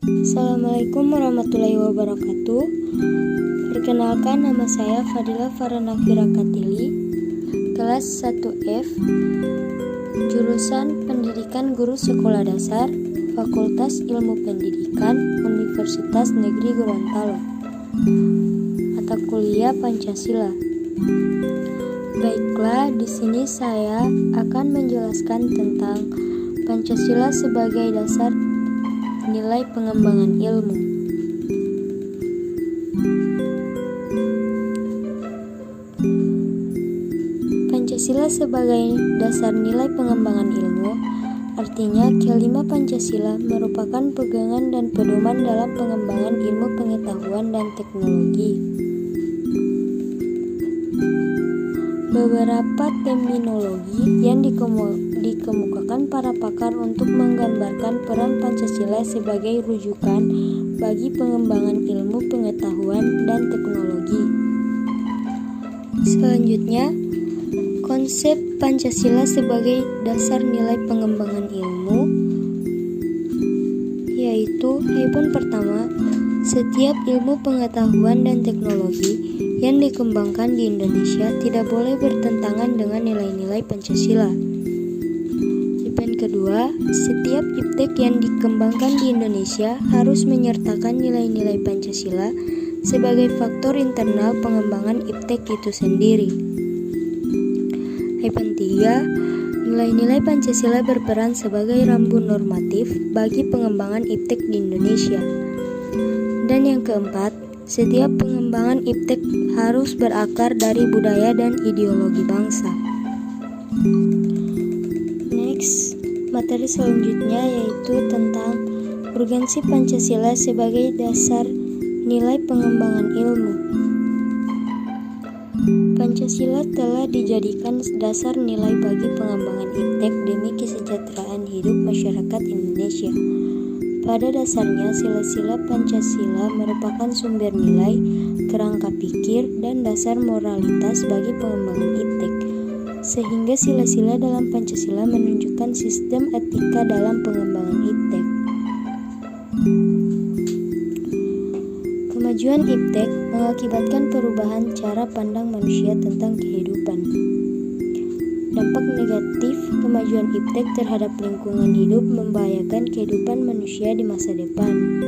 Assalamualaikum warahmatullahi wabarakatuh. Perkenalkan, nama saya Fadila Farana Firakatili, kelas 1F, jurusan Pendidikan Guru Sekolah Dasar, Fakultas Ilmu Pendidikan, Universitas Negeri Gorontalo, mata kuliah Pancasila. Baiklah, di sini saya akan menjelaskan tentang Pancasila sebagai dasar nilai pengembangan ilmu. Pancasila sebagai dasar nilai pengembangan ilmu artinya kelima Pancasila merupakan pegangan dan pedoman dalam pengembangan ilmu pengetahuan dan teknologi. Beberapa terminologi yang dikemukakan para pakar untuk menggambarkan peran Pancasila sebagai rujukan bagi pengembangan ilmu pengetahuan dan teknologi. Selanjutnya, konsep Pancasila sebagai dasar nilai pengembangan ilmu, yaitu poin pertama, setiap ilmu pengetahuan dan teknologi yang dikembangkan di Indonesia tidak boleh bertentangan dengan nilai-nilai Pancasila. Poin kedua, setiap iptek yang dikembangkan di Indonesia harus menyertakan nilai-nilai Pancasila sebagai faktor internal pengembangan iptek itu sendiri. Poin tiga, nilai-nilai Pancasila berperan sebagai rambu normatif bagi pengembangan iptek di Indonesia. Dan yang keempat, setiap pengembangan iptek harus berakar dari budaya dan ideologi bangsa. Next, materi selanjutnya yaitu tentang urgensi Pancasila sebagai dasar nilai pengembangan ilmu. Pancasila telah dijadikan dasar nilai bagi pengembangan iptek demi kesejahteraan hidup masyarakat Indonesia. Pada dasarnya, sila-sila Pancasila merupakan sumber nilai, kerangka pikir, dan dasar moralitas bagi pengembangan iptek. Sehingga sila-sila dalam Pancasila menunjukkan sistem etika dalam pengembangan iptek. Kemajuan iptek mengakibatkan perubahan cara pandang manusia tentang kehidupan. Dampak negatif kemajuan iptek terhadap lingkungan hidup membahayakan kehidupan manusia di masa depan.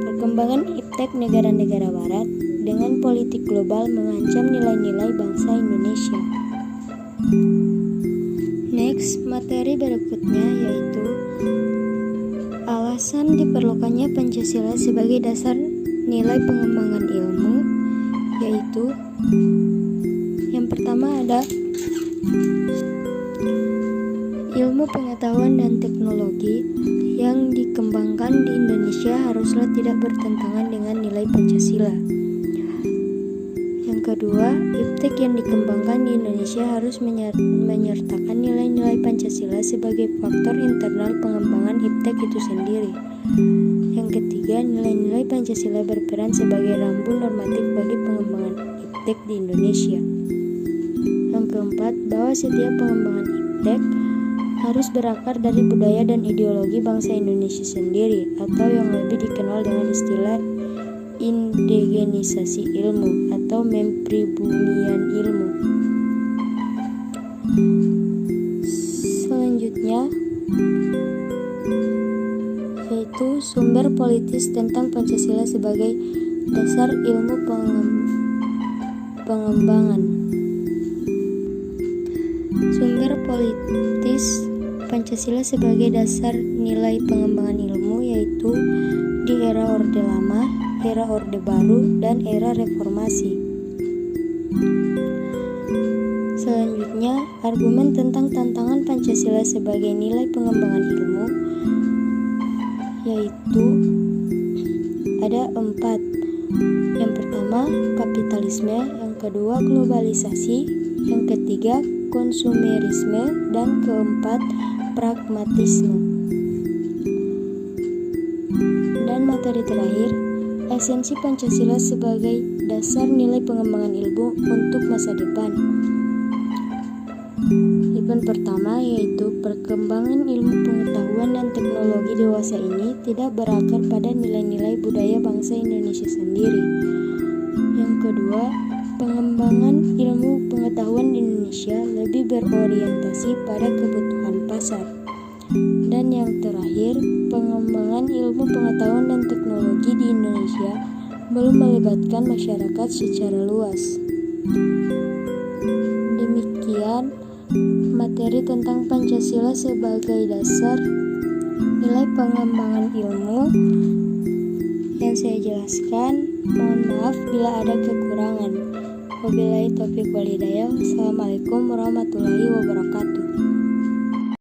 Perkembangan iptek negara-negara barat dengan politik global mengancam nilai-nilai bangsa Indonesia. Next, materi berikutnya yaitu alasan diperlukannya Pancasila sebagai dasar nilai pengembangan ilmu, yaitu yang pertama ada ilmu pengetahuan dan teknologi yang dikembangkan di Indonesia haruslah tidak bertentangan dengan nilai Pancasila. Yang kedua, iptek yang dikembangkan di Indonesia harus menyertakan nilai-nilai Pancasila sebagai faktor internal pengembangan iptek itu sendiri. Yang ketiga, nilai-nilai Pancasila berperan sebagai rambu normatif bagi pengembangan iptek di Indonesia. Yang keempat, bahwa setiap pengembangan iptek harus berakar dari budaya dan ideologi bangsa Indonesia sendiri, atau yang lebih dikenal dengan istilah indigenisasi ilmu atau mempribumian ilmu. Selanjutnya yaitu sumber politis tentang Pancasila sebagai dasar ilmu pengembangan. Sumber politis Pancasila sebagai dasar nilai pengembangan ilmu yaitu di era Orde Lama, era Orde Baru, dan era Reformasi. Selanjutnya, argumen tentang tantangan Pancasila sebagai nilai pengembangan ilmu yaitu ada 4. Yang pertama, kapitalisme, yang kedua, globalisasi, yang ketiga, konsumerisme, dan keempat, pragmatisme. Dan materi terakhir, esensi Pancasila sebagai dasar nilai pengembangan ilmu untuk masa depan. Event pertama yaitu perkembangan ilmu pengetahuan dan teknologi dewasa ini tidak berakar pada nilai-nilai budaya bangsa Indonesia sendiri. Yang kedua, pengembangan ilmu pengetahuan di Indonesia lebih berorientasi pada kebutuhan pasar. Dan yang terakhir, pengembangan ilmu pengetahuan dan teknologi di Indonesia belum melibatkan masyarakat secara luas. Demikian materi tentang Pancasila sebagai dasar nilai pengembangan ilmu yang saya jelaskan. Mohon maaf bila ada kekurangan. Wabillahi taufiq wal hidayah. Wassalamualaikum warahmatullahi wabarakatuh.